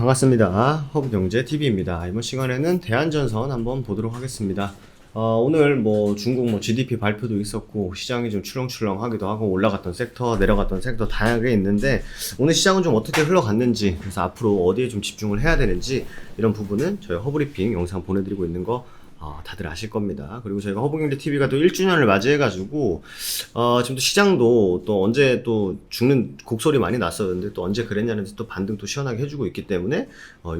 반갑습니다. 허브경제TV입니다. 이번 시간에는 대한전선 한번 보도록 하겠습니다. 오늘 중국 GDP 발표도 있었고 시장이 좀 출렁출렁하기도 하고 올라갔던 섹터, 내려갔던 섹터 다양하게 있는데 오늘 시장은 좀 어떻게 흘러갔는지, 그래서 앞으로 어디에 좀 집중을 해야 되는지 이런 부분은 저희 허브리핑 영상 보내드리고 있는 거 다들 아실 겁니다. 그리고 저희가 허브경제TV가 또 1주년을 맞이해가지고 지금 또 시장도 또 언제 또 죽는 곡소리 많이 났었는데 또 언제 그랬냐는지 또 반등 또 시원하게 해주고 있기 때문에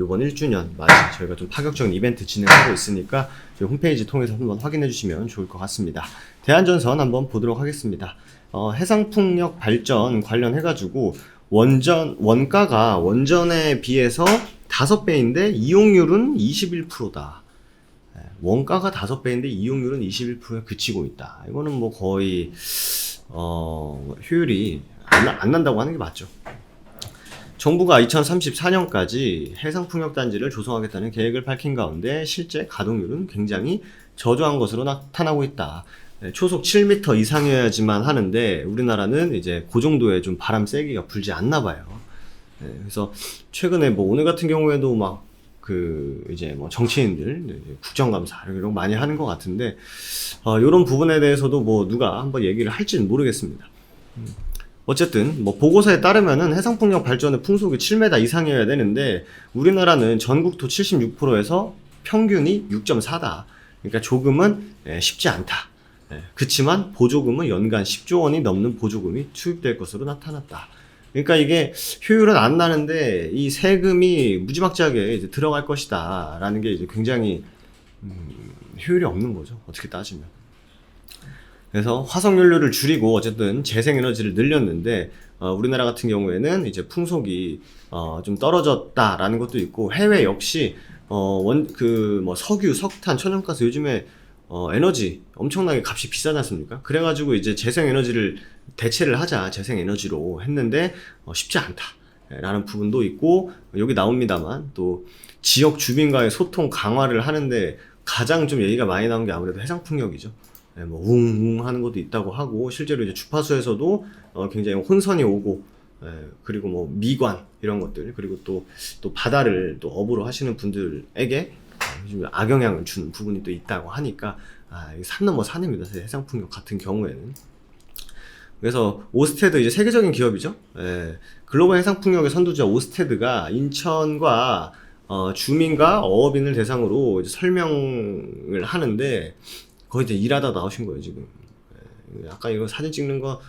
이번 1주년 맞이 저희가 좀 파격적인 이벤트 진행하고 있으니까 저희 홈페이지 통해서 한번 확인해 주시면 좋을 것 같습니다. 대한전선 한번 보도록 하겠습니다. 해상풍력 발전 관련해가지고 원가가 원전에 비해서 5배인데 이용률은 21%다. 원가가 5배인데 이용률은 21%에 그치고 있다. 이거는 뭐 거의 효율이 안 난다고 하는 게 맞죠. 정부가 2034년까지 해상풍력단지를 조성하겠다는 계획을 밝힌 가운데 실제 가동률은 굉장히 저조한 것으로 나타나고 있다. 초속 7m 이상이어야지만 하는데 우리나라는 이제 그 정도의 좀 바람 세기가 불지 않나 봐요. 그래서 최근에 오늘 같은 경우에도 이제 정치인들 국정감사 이런 거 많이 하는 것 같은데 이런 부분에 대해서도 누가 한번 얘기를 할지는 모르겠습니다. 어쨌든 보고서에 따르면은 해상풍력 발전의 풍속이 7m 이상이어야 되는데 우리나라는 전국토 76%에서 평균이 6.4다. 그러니까 조금은 쉽지 않다. 그치만 보조금은 연간 10조 원이 넘는 보조금이 투입될 것으로 나타났다. 그러니까 이게 효율은 안 나는데 이 세금이 무지막지하게 이제 들어갈 것이다 라는 게 이제 굉장히 효율이 없는 거죠, 어떻게 따지면. 그래서 화석연료를 줄이고 어쨌든 재생에너지를 늘렸는데 우리나라 같은 경우에는 이제 풍속이 좀 떨어졌다라는 것도 있고, 해외 역시 석유, 석탄, 천연가스 요즘에 에너지 엄청나게 값이 비싸지 않습니까? 그래가지고 이제 재생에너지를 대체를 하자, 재생에너지로 했는데 쉽지 않다 라는 부분도 있고, 여기 나옵니다만 또 지역 주민과의 소통 강화를 하는데 가장 좀 얘기가 많이 나온 게 아무래도 해상풍력이죠. 웅웅 하는 것도 있다고 하고, 실제로 이제 주파수에서도 굉장히 혼선이 오고, 그리고 미관 이런 것들, 그리고 또 바다를 또 업으로 하시는 분들에게 악영향을 주는 부분이 또 있다고 하니까 이게 산 넘어 산입니다, 해상풍력 같은 경우에는. 그래서 오스테드 이제 세계적인 기업이죠. 글로벌 해상풍력의 선두주자 오스테드가 인천과 주민과 어업인을 대상으로 이제 설명을 하는데 거의 이제 일하다 나오신 거예요 지금. 아까 이거 사진 찍는 거,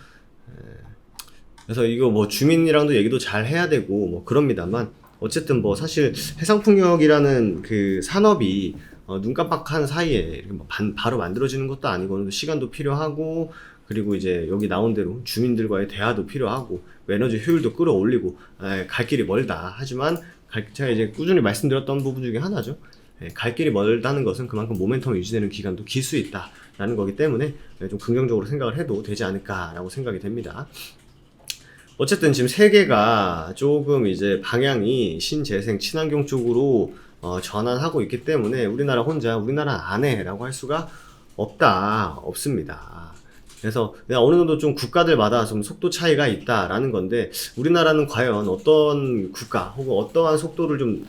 그래서 이거 주민이랑도 얘기도 잘 해야 되고 그럽니다만, 어쨌든 사실 해상풍력이라는 그 산업이 눈 깜빡하는 사이에 이렇게 바로 만들어지는 것도 아니고 시간도 필요하고, 그리고 이제 여기 나온 대로 주민들과의 대화도 필요하고 에너지 효율도 끌어올리고 갈 길이 멀다. 하지만 제가 이제 꾸준히 말씀드렸던 부분 중에 하나죠. 갈 길이 멀다는 것은 그만큼 모멘텀이 유지되는 기간도 길 수 있다라는 거기 때문에 좀 긍정적으로 생각을 해도 되지 않을까라고 생각이 됩니다. 어쨌든 지금 세계가 조금 이제 방향이 신재생 친환경 쪽으로 전환하고 있기 때문에 우리나라 혼자 우리나라 안에라고 할 수가 없습니다. 그래서 어느 정도 좀 국가들마다 좀 속도 차이가 있다라는 건데, 우리나라는 과연 어떤 국가 혹은 어떠한 속도를 좀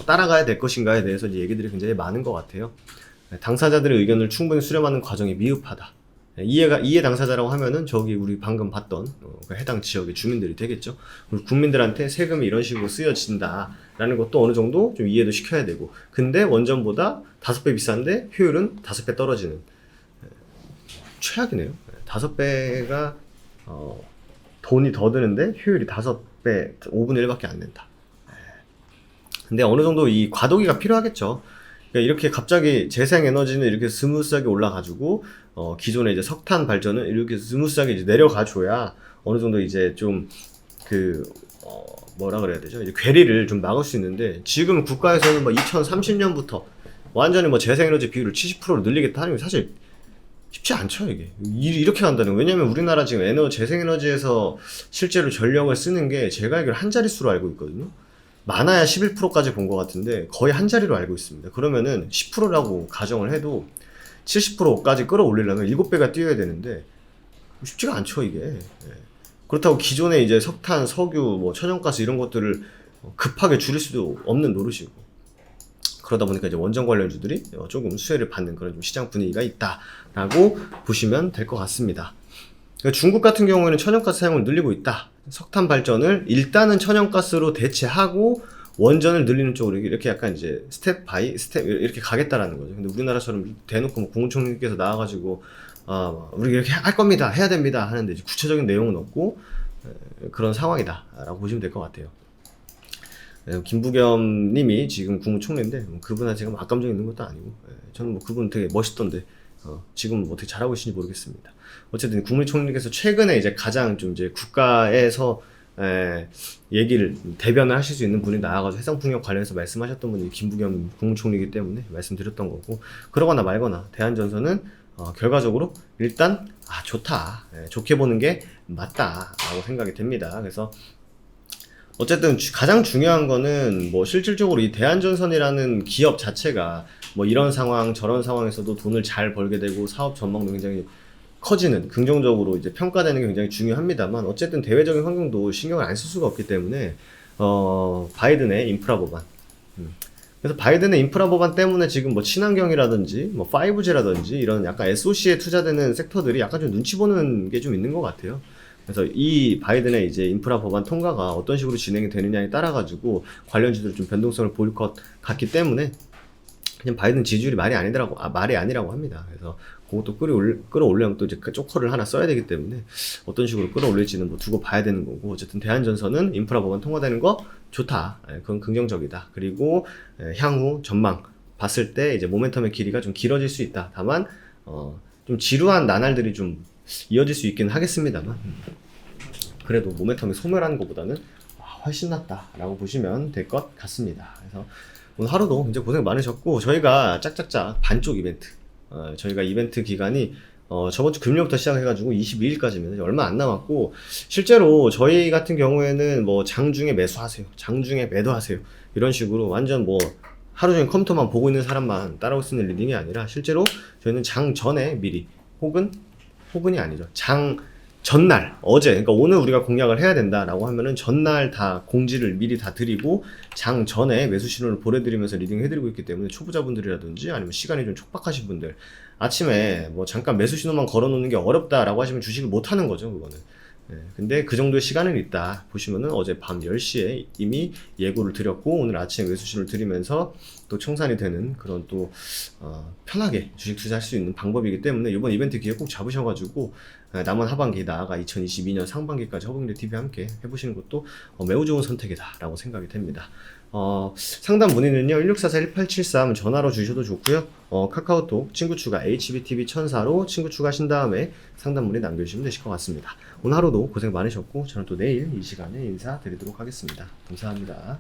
따라가야 될 것인가에 대해서 이제 얘기들이 굉장히 많은 것 같아요. 당사자들의 의견을 충분히 수렴하는 과정이 미흡하다. 이해 당사자라고 하면은 저기 우리 방금 봤던 해당 지역의 주민들이 되겠죠. 그리고 국민들한테 세금이 이런 식으로 쓰여진다라는 것도 어느 정도 좀 이해도 시켜야 되고, 근데 원전보다 5배 비싼데 효율은 5배 떨어지는, 최악이네요. 5배가 돈이 더 드는데 효율이 5배, 5분의 1밖에 안 된다. 근데 어느 정도 이 과도기가 필요하겠죠. 그러니까 이렇게 갑자기 재생에너지는 이렇게 스무스하게 올라가지고 기존의 이제 석탄 발전은 이렇게 스무스하게 이제 내려가줘야 어느 정도 이제 좀 뭐라 그래야 되죠? 이제 괴리를 좀 막을 수 있는데, 지금 국가에서는 2030년부터 완전히 재생에너지 비율을 70%로 늘리겠다 하는 게 사실 쉽지 않죠, 이게. 이렇게 간다는 거. 왜냐면 우리나라 지금 재생에너지에서 실제로 전력을 쓰는 게 제가 알기로 한 자릿수로 알고 있거든요. 많아야 11%까지 본 것 같은데 거의 한 자리로 알고 있습니다. 그러면은 10%라고 가정을 해도 70%까지 끌어올리려면 7배가 뛰어야 되는데 쉽지가 않죠, 이게. 그렇다고 기존에 이제 석탄, 석유, 천연가스 이런 것들을 급하게 줄일 수도 없는 노릇이고, 그러다 보니까 이제 원전 관련주들이 조금 수혜를 받는 그런 좀 시장 분위기가 있다라고 보시면 될 것 같습니다. 그러니까 중국 같은 경우에는 천연가스 사용을 늘리고 있다. 석탄 발전을 일단은 천연가스로 대체하고 원전을 늘리는 쪽으로 이렇게 약간 이제 스텝 바이 스텝 이렇게 가겠다라는 거죠. 근데 우리나라처럼 대놓고 뭐 국무총리께서 나와가지고 우리 이렇게 할 겁니다, 해야 됩니다 하는데 이제 구체적인 내용은 없고 그런 상황이다라고 보시면 될 것 같아요. 김부겸 님이 지금 국무총리인데 그분한테 제가 악감정 있는 것도 아니고 저는 뭐 그분 되게 멋있던데 지금 뭐 어떻게 잘하고 계신지 모르겠습니다. 어쨌든 국무총리께서 최근에 이제 가장 좀 이제 국가에서 얘기를 대변을 하실 수 있는 분이 나와가지고 해상풍력 관련해서 말씀하셨던 분이 김부겸 국무총리이기 때문에 말씀드렸던 거고, 그러거나 말거나 대한전선은 결과적으로 일단 좋다, 좋게 보는 게 맞다라고 생각이 됩니다. 그래서 어쨌든 가장 중요한 거는 뭐 실질적으로 이 대한전선이라는 기업 자체가 뭐 이런 상황 저런 상황에서도 돈을 잘 벌게 되고 사업 전망도 굉장히 커지는, 긍정적으로 이제 평가되는 게 굉장히 중요합니다만, 어쨌든 대외적인 환경도 신경을 안 쓸 수가 없기 때문에 바이든의 인프라 법안, 그래서 바이든의 인프라 법안 때문에 지금 뭐 친환경이라든지 뭐 5G라든지 이런 약간 SOC에 투자되는 섹터들이 약간 좀 눈치 보는 게 좀 있는 것 같아요. 그래서 이 바이든의 이제 인프라 법안 통과가 어떤 식으로 진행이 되느냐에 따라 가지고 관련주들이 좀 변동성을 보일 것 같기 때문에 그냥 바이든 지지율이 말이 아니라고 합니다. 그래서 그것도 끌어올려면 또 이제 조커를 하나 써야 되기 때문에 어떤 식으로 끌어올릴지는 뭐 두고 봐야 되는 거고, 어쨌든 대한전선은 인프라 법안 통과되는 거 좋다. 그건 긍정적이다. 그리고 향후 전망 봤을 때 이제 모멘텀의 길이가 좀 길어질 수 있다. 다만 좀 지루한 나날들이 좀 이어질 수 있긴 하겠습니다만, 그래도 모멘텀이 소멸하는 것보다는 훨씬 낫다라고 보시면 될 것 같습니다. 그래서 오늘 하루도 굉장히 고생 많으셨고, 저희가 짝짝짝 반쪽 이벤트, 저희가 이벤트 기간이 저번 주 금요일부터 시작해가지고 22일까지면 얼마 안 남았고, 실제로 저희 같은 경우에는 뭐 장중에 매수하세요, 장중에 매도하세요, 이런 식으로 완전 뭐 하루 종일 컴퓨터만 보고 있는 사람만 따라올 수 있는 리딩이 아니라, 실제로 저희는 장 전에 미리 혹은이 아니죠, 장 전날, 어제, 그러니까 오늘 우리가 공략을 해야 된다라고 하면은 전날 다 공지를 미리 다 드리고 장 전에 매수 신호를 보내드리면서 리딩 해드리고 있기 때문에, 초보자분들이라든지 아니면 시간이 좀 촉박하신 분들, 아침에 뭐 잠깐 매수 신호만 걸어놓는 게 어렵다라고 하시면 주식을 못 하는 거죠, 그거는. 근데 그 정도의 시간은 있다 보시면은, 어제 밤 10시에 이미 예고를 드렸고 오늘 아침에 매수 신호를 드리면서 또 청산이 되는 그런 또 편하게 주식 투자할 수 있는 방법이기 때문에, 이번 이벤트 기회 꼭 잡으셔가지고 남은 하반기, 나아가 2022년 상반기까지 허브인데 TV와 함께 해보시는 것도 매우 좋은 선택이다 라고 생각이 됩니다. 상담 문의는요 1644-1873 전화로 주셔도 좋고요, 카카오톡 친구 추가 HBTV1004로 친구 추가하신 다음에 상담 문의 남겨주시면 되실 것 같습니다. 오늘 하루도 고생 많으셨고, 저는 또 내일 이 시간에 인사드리도록 하겠습니다. 감사합니다.